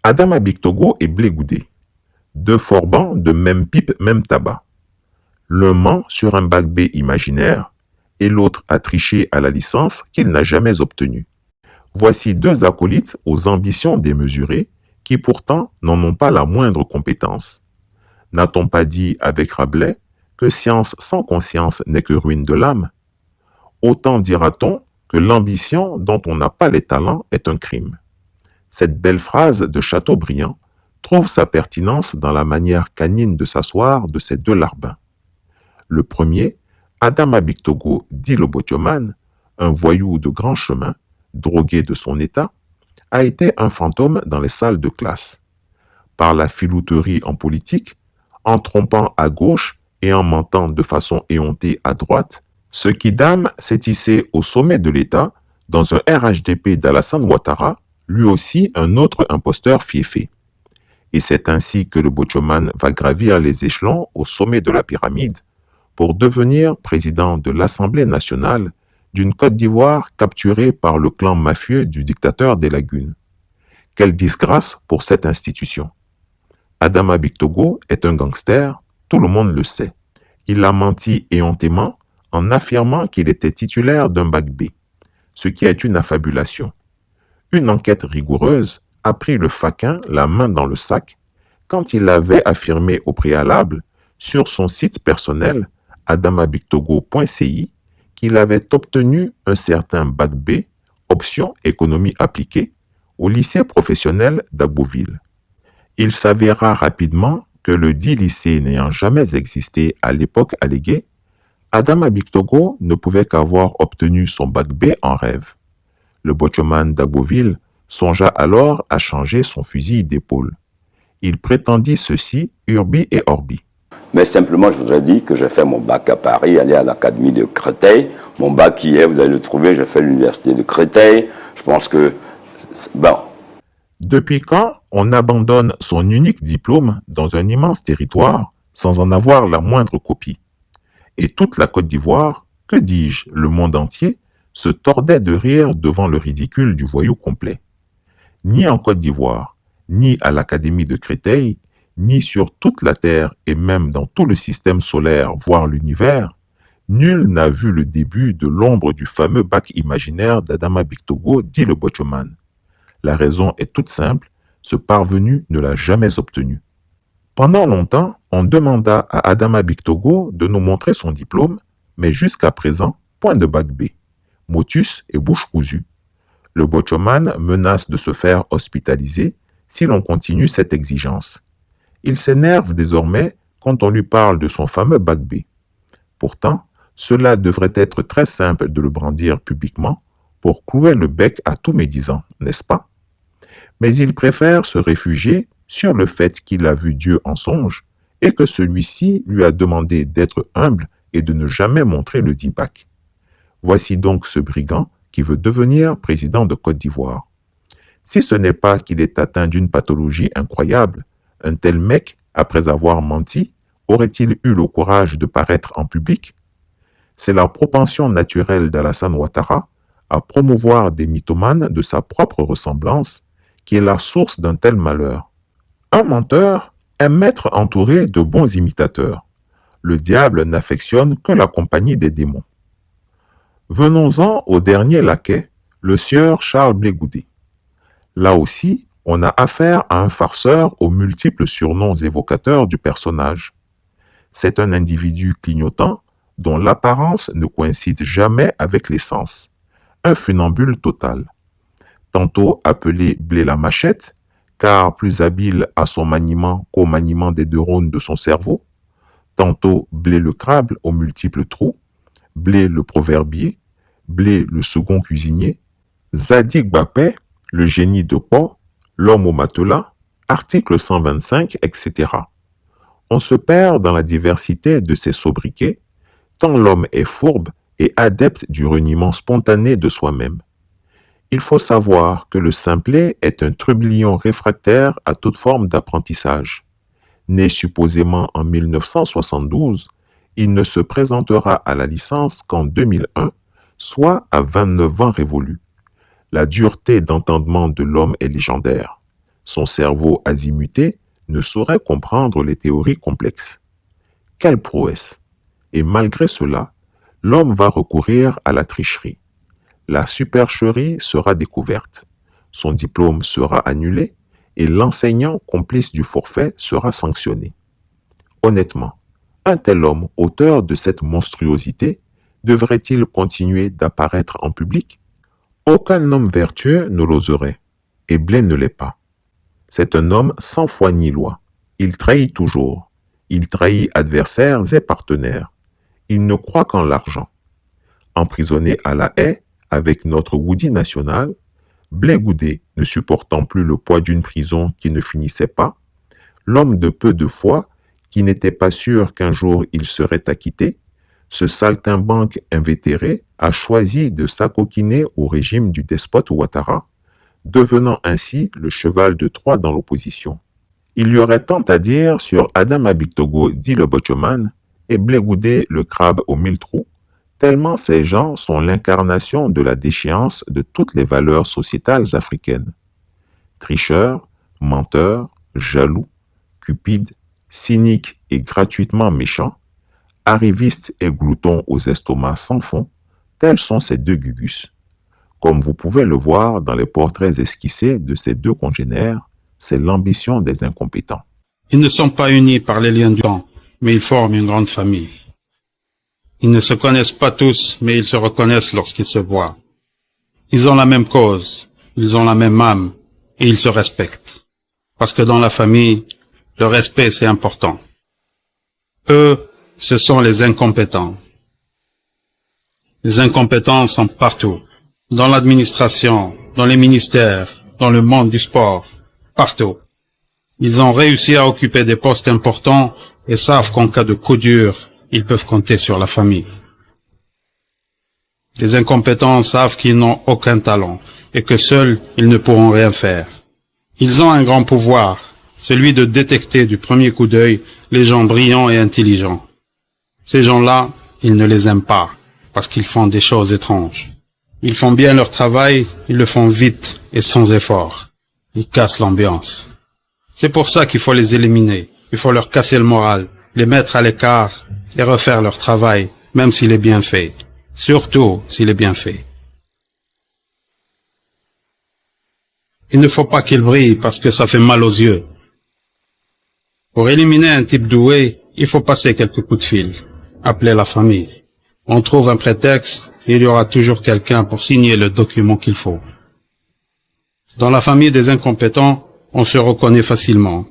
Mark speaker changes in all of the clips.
Speaker 1: Adama Bictogo et Blé Goudé, deux forbans de même pipe, même tabac. L'un ment sur un bac B imaginaire et l'autre a triché à la licence qu'il n'a jamais obtenue. Voici deux acolytes aux ambitions démesurées qui pourtant n'en ont pas la moindre compétence. N'a-t-on pas dit avec Rabelais que science sans conscience n'est que ruine de l'âme? Autant dira-t-on que l'ambition dont on n'a pas les talents est un crime. Cette belle phrase de Chateaubriand trouve sa pertinence dans la manière canine de s'asseoir de ces deux larbins. Le premier, Adama Bictogo, dit le Botioman, un voyou de grand chemin, drogué de son état, a été un fantôme dans les salles de classe. Par la filouterie en politique, en trompant à gauche et en mentant de façon éhontée à droite, ce Kidam s'est hissé au sommet de l'État dans un RHDP d'Alassane Ouattara, lui aussi un autre imposteur fiefé. Et c'est ainsi que le Botioman va gravir les échelons au sommet de la pyramide pour devenir président de l'Assemblée nationale d'une Côte d'Ivoire capturée par le clan mafieux du dictateur des Lagunes. Quelle disgrâce pour cette institution! Adama Bictogo est un gangster, tout le monde le sait. Il a menti éhontément en affirmant qu'il était titulaire d'un bac B, ce qui est une affabulation. Une enquête rigoureuse a pris le faquin la main dans le sac quand il avait affirmé au préalable sur son site personnel adamabictogo.ci qu'il avait obtenu un certain bac B, option économie appliquée, au lycée professionnel d'Agboville. Il s'avéra rapidement que le dit lycée n'ayant jamais existé à l'époque alléguée, Adama Bictogo ne pouvait qu'avoir obtenu son bac B en rêve. Le Botioman d'Agboville songea alors à changer son fusil d'épaule. Il prétendit ceci urbi et orbi.
Speaker 2: Mais simplement, je vous ai dit que j'ai fait mon bac à Paris, aller à l'académie de Créteil. Mon bac qui est, vous allez le trouver, j'ai fait l'université de Créteil. Je pense que, bon.
Speaker 1: Depuis quand on abandonne son unique diplôme dans un immense territoire sans en avoir la moindre copie? Et toute la Côte d'Ivoire, que dis-je, le monde entier, se tordait de rire devant le ridicule du voyou complet. Ni en Côte d'Ivoire, ni à l'Académie de Créteil, ni sur toute la Terre et même dans tout le système solaire, voire l'univers, nul n'a vu le début de l'ombre du fameux bac imaginaire d'Adama Bictogo, dit le Botioman. La raison est toute simple, ce parvenu ne l'a jamais obtenu. Pendant longtemps, on demanda à Adama Bictogo de nous montrer son diplôme, mais jusqu'à présent, point de bac B. Motus et bouche cousue. Le Botioman menace de se faire hospitaliser si l'on continue cette exigence. Il s'énerve désormais quand on lui parle de son fameux bac B. Pourtant, cela devrait être très simple de le brandir publiquement pour clouer le bec à tous médisants, n'est-ce pas? Mais il préfère se réfugier sur le fait qu'il a vu Dieu en songe et que celui-ci lui a demandé d'être humble et de ne jamais montrer le dit bac. Voici donc ce brigand qui veut devenir président de Côte d'Ivoire. Si ce n'est pas qu'il est atteint d'une pathologie incroyable, un tel mec, après avoir menti, aurait-il eu le courage de paraître en public? C'est la propension naturelle d'Alassane Ouattara à promouvoir des mythomanes de sa propre ressemblance qui est la source d'un tel malheur. Un menteur aime être entouré de bons imitateurs. Le diable n'affectionne que la compagnie des démons. Venons-en au dernier laquais, le sieur Charles Blé Goudé. Là aussi, on a affaire à un farceur aux multiples surnoms évocateurs du personnage. C'est un individu clignotant dont l'apparence ne coïncide jamais avec les sens. Un funambule total. Tantôt appelé Blé la machette, car plus habile à son maniement qu'au maniement des neurones de son cerveau. Tantôt Blé le crabe aux multiples trous, Blé le proverbier, Blé le second cuisinier, Zadig Bapé, le génie de Pau, l'homme au matelas, article 125, etc. On se perd dans la diversité de ces sobriquets, tant l'homme est fourbe et adepte du reniement spontané de soi-même. Il faut savoir que le simplet est un trublion réfractaire à toute forme d'apprentissage. Né supposément en 1972, il ne se présentera à la licence qu'en 2001, soit à 29 ans révolus. La dureté d'entendement de l'homme est légendaire. Son cerveau azimuté ne saurait comprendre les théories complexes. Quelle prouesse! Et malgré cela, l'homme va recourir à la tricherie. La supercherie sera découverte. Son diplôme sera annulé et l'enseignant complice du forfait sera sanctionné. Honnêtement, un tel homme, auteur de cette monstruosité, devrait-il continuer d'apparaître en public? Aucun homme vertueux ne l'oserait, et Blaine ne l'est pas. C'est un homme sans foi ni loi. Il trahit toujours. Il trahit adversaires et partenaires. Il ne croit qu'en l'argent. Emprisonné à la haie avec notre Woody national, Blé Goudé, ne supportant plus le poids d'une prison qui ne finissait pas, l'homme de peu de foi qui n'était pas sûr qu'un jour il serait acquitté, ce saltimbanque invétéré a choisi de s'acoquiner au régime du despote Ouattara, devenant ainsi le cheval de Troie dans l'opposition. Il y aurait tant à dire sur Adam Abictogo, dit le Botchoman, et Blé Goudé, le crabe aux 1000 trous, tellement ces gens sont l'incarnation de la déchéance de toutes les valeurs sociétales africaines. Tricheurs, menteurs, jaloux, cupides, cyniques et gratuitement méchants, arrivistes et gloutons aux estomacs sans fond, tels sont ces deux Gugus. Comme vous pouvez le voir dans les portraits esquissés de ces deux congénères, c'est l'ambition des incompétents.
Speaker 3: Ils ne sont pas unis par les liens du temps, mais ils forment une grande famille. Ils ne se connaissent pas tous, mais ils se reconnaissent lorsqu'ils se voient. Ils ont la même cause, ils ont la même âme, et ils se respectent. Parce que dans la famille, le respect c'est important. Eux, ce sont les incompétents. Les incompétents sont partout. Dans l'administration, dans les ministères, dans le monde du sport, partout. Ils ont réussi à occuper des postes importants et savent qu'en cas de coup dur, ils peuvent compter sur la famille. Les incompétents savent qu'ils n'ont aucun talent et que seuls, ils ne pourront rien faire. Ils ont un grand pouvoir, celui de détecter du premier coup d'œil les gens brillants et intelligents. Ces gens-là, ils ne les aiment pas parce qu'ils font des choses étranges. Ils font bien leur travail, ils le font vite et sans effort. Ils cassent l'ambiance. C'est pour ça qu'il faut les éliminer. Il faut leur casser le moral, les mettre à l'écart et refaire leur travail, même s'il est bien fait. Surtout s'il est bien fait. Il ne faut pas qu'ils brillent parce que ça fait mal aux yeux. Pour éliminer un type doué, il faut passer quelques coups de fil, appeler la famille. On trouve un prétexte et il y aura toujours quelqu'un pour signer le document qu'il faut. Dans la famille des incompétents, on se reconnaît facilement.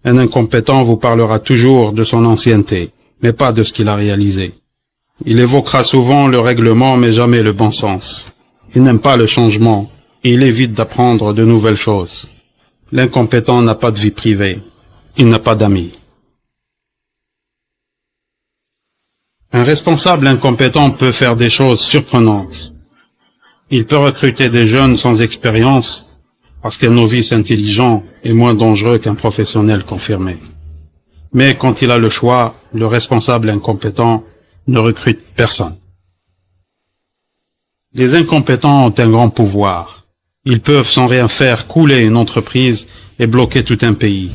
Speaker 3: Un incompétent vous parlera toujours de son ancienneté, mais pas de ce qu'il a réalisé. Il évoquera souvent le règlement, mais jamais le bon sens. Il n'aime pas le changement, et il évite d'apprendre de nouvelles choses. L'incompétent n'a pas de vie privée. Il n'a pas d'amis. Un responsable incompétent peut faire des choses surprenantes. Il peut recruter des jeunes sans expérience, parce qu'un novice intelligent est moins dangereux qu'un professionnel confirmé. Mais quand il a le choix, le responsable incompétent ne recrute personne. Les incompétents ont un grand pouvoir. Ils peuvent sans rien faire couler une entreprise et bloquer tout un pays.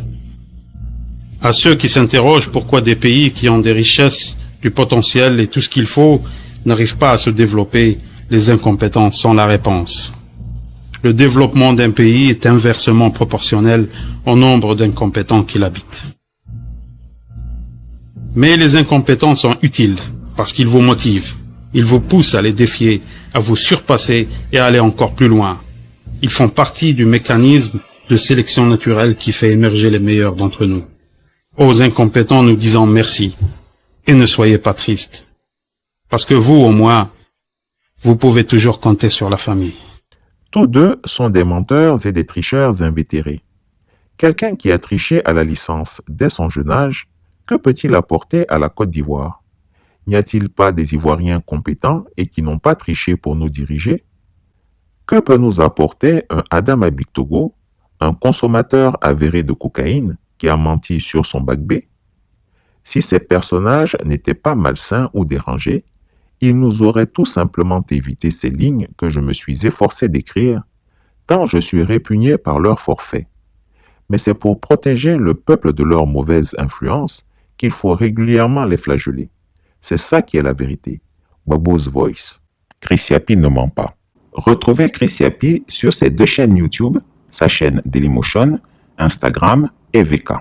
Speaker 3: À ceux qui s'interrogent pourquoi des pays qui ont des richesses, du potentiel et tout ce qu'il faut n'arrivent pas à se développer, les incompétents sont la réponse. Le développement d'un pays est inversement proportionnel au nombre d'incompétents qui l'habitent. Mais les incompétents sont utiles parce qu'ils vous motivent. Ils vous poussent à les défier, à vous surpasser et à aller encore plus loin. Ils font partie du mécanisme de sélection naturelle qui fait émerger les meilleurs d'entre nous. Aux incompétents, nous disons merci. Et ne soyez pas tristes. Parce que vous, au moins, vous pouvez toujours compter sur la famille.
Speaker 1: Tous deux sont des menteurs et des tricheurs invétérés. Quelqu'un qui a triché à la licence dès son jeune âge, que peut-il apporter à la Côte d'Ivoire? N'y a-t-il pas des Ivoiriens compétents et qui n'ont pas triché pour nous diriger? Que peut nous apporter un Adam Abictogo, un consommateur avéré de cocaïne qui a menti sur son bac B? Si ces personnages n'étaient pas malsains ou dérangés, ils nous auraient tout simplement évité ces lignes que je me suis efforcé d'écrire, tant je suis répugné par leur forfait. Mais c'est pour protéger le peuple de leur mauvaise influence qu'il faut régulièrement les flageller. C'est ça qui est la vérité. Bobo's Voice. Chris Yapi ne ment pas. Retrouvez Chris Yapi sur ses 2 chaînes YouTube, sa chaîne Dailymotion, Instagram et VK.